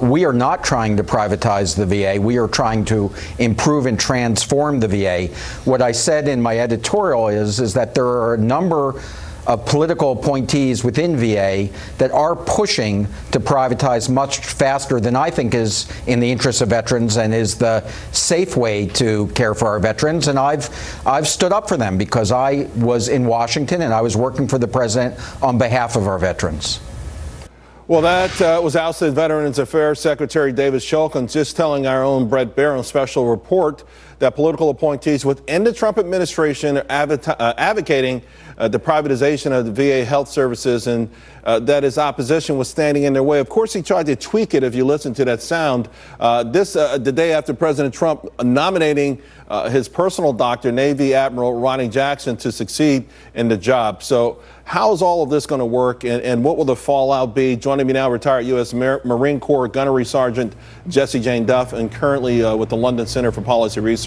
We are not trying to privatize the VA. We are trying to improve and transform the VA. What I said in my editorial is that there are a number of political appointees within VA that are pushing to privatize much faster than I think is in the interest of veterans and is the safe way to care for our veterans. And I've stood up for them because I was in Washington and I was working for the president on behalf of our veterans. Well, that was ousted Veterans Affairs Secretary David Shulkin just telling our own Brett Barron special report that political appointees within the Trump administration are advocating the privatization of the VA health services, and that his opposition was standing in their way. Of course, he tried to tweak it if you listen to that sound. The day after President Trump nominating his personal doctor, Navy Admiral Ronnie Jackson, to succeed in the job. So how is all of this going to work, and what will the fallout be? Joining me now, retired U.S. Marine Corps Gunnery Sergeant Jessie Jane Duff, and currently with the London Center for Policy Research,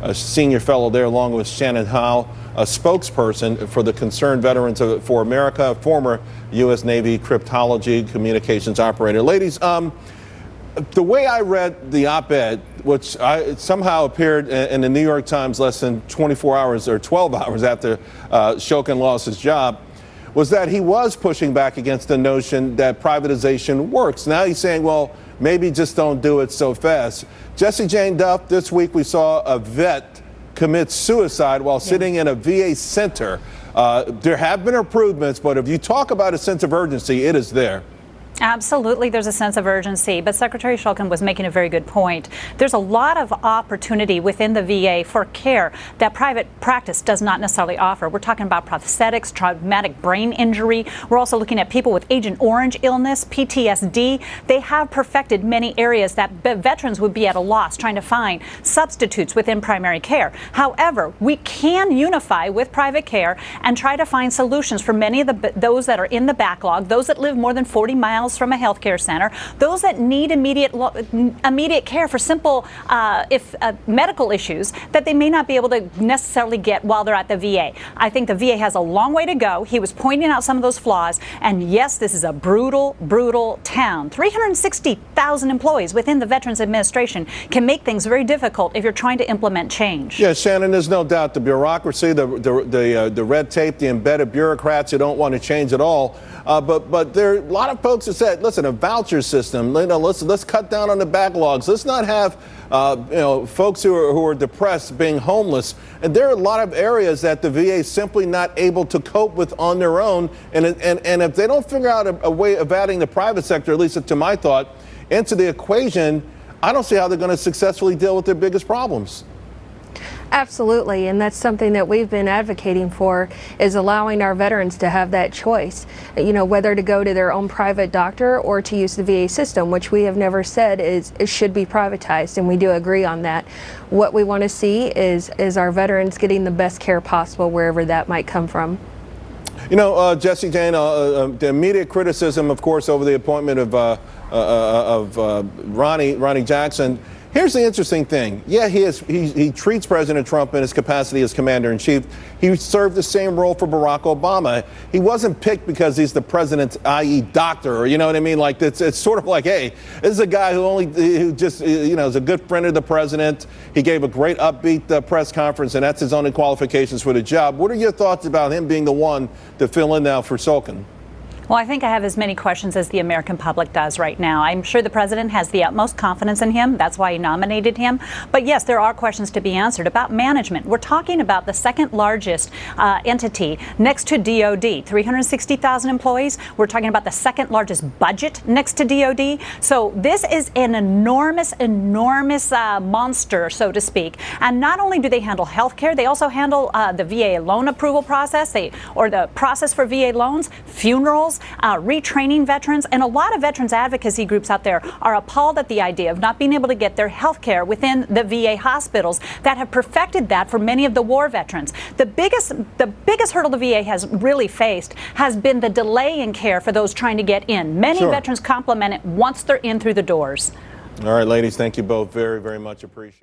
a senior fellow there, along with Shannon Howe, a spokesperson for the Concerned Veterans for America, former U.S. Navy cryptology communications operator. Ladies, the way I read the op-ed, which somehow appeared in the New York Times less than 24 hours or 12 hours after Shulkin lost his job, was that he was pushing back against the notion that privatization works. Now he's saying, well, maybe just don't do it so fast. Jessie Jane Duff, this week we saw a vet commit suicide while sitting in a VA center. There have been improvements, but if you talk about a sense of urgency, it is there. Absolutely, there's a sense of urgency, but Secretary Shulkin was making a very good point. There's a lot of opportunity within the VA for care that private practice does not necessarily offer. We're talking about prosthetics, traumatic brain injury. We're also looking at people with Agent Orange illness, PTSD. They have perfected many areas that veterans would be at a loss trying to find substitutes within primary care. However, we can unify with private care and try to find solutions for many of those that are in the backlog, those that live more than 40 miles from a healthcare center, those that need immediate care for simple medical issues that they may not be able to necessarily get while they're at the VA. I think the VA has a long way to go. He was pointing out some of those flaws, and yes, this is a brutal, brutal town. 360,000 employees within the Veterans Administration can make things very difficult if you're trying to implement change. Yeah, Shannon, there's no doubt the bureaucracy, the red tape, the embedded bureaucrats who don't want to change at all. But there are a lot of folks who said, listen, a voucher system, let's cut down on the backlogs. Let's not have folks who are depressed being homeless. And there are a lot of areas that the VA is simply not able to cope with on their own. And if they don't figure out a way of adding the private sector, at least to my thought, into the equation, I don't see how they're going to successfully deal with their biggest problems. Absolutely, and that's something that we've been advocating for, is allowing our veterans to have that choice, whether to go to their own private doctor or to use the VA system, which we have never said it should be privatized, and we do agree on that. What we want to see is our veterans getting the best care possible wherever that might come from. Jessie Jane, the immediate criticism, of course, over the appointment of Ronnie Jackson. Here's the interesting thing. Yeah, he treats President Trump in his capacity as commander-in-chief. He served the same role for Barack Obama. He wasn't picked because he's the president's, i.e. doctor, or you know what I mean? Like it's sort of like, hey, this is a guy who just is a good friend of the president. He gave a great upbeat press conference, and that's his only qualifications for the job. What are your thoughts about him being the one to fill in now for Shulkin? Well, I think I have as many questions as the American public does right now. I'm sure the president has the utmost confidence in him. That's why he nominated him. But yes, there are questions to be answered about management. We're talking about the second largest entity next to DOD, 360,000 employees. We're talking about the second largest budget next to DOD. So this is an enormous monster, so to speak. And not only do they handle health care, they also handle the VA loan approval process, or the process for VA loans, funerals, retraining veterans, and a lot of veterans advocacy groups out there are appalled at the idea of not being able to get their health care within the VA hospitals that have perfected that for many of the war veterans. The biggest hurdle the VA has really faced has been the delay in care for those trying to get in. Many veterans compliment it once they're in through the doors. All right, ladies, thank you both very, very much. Appreciate it.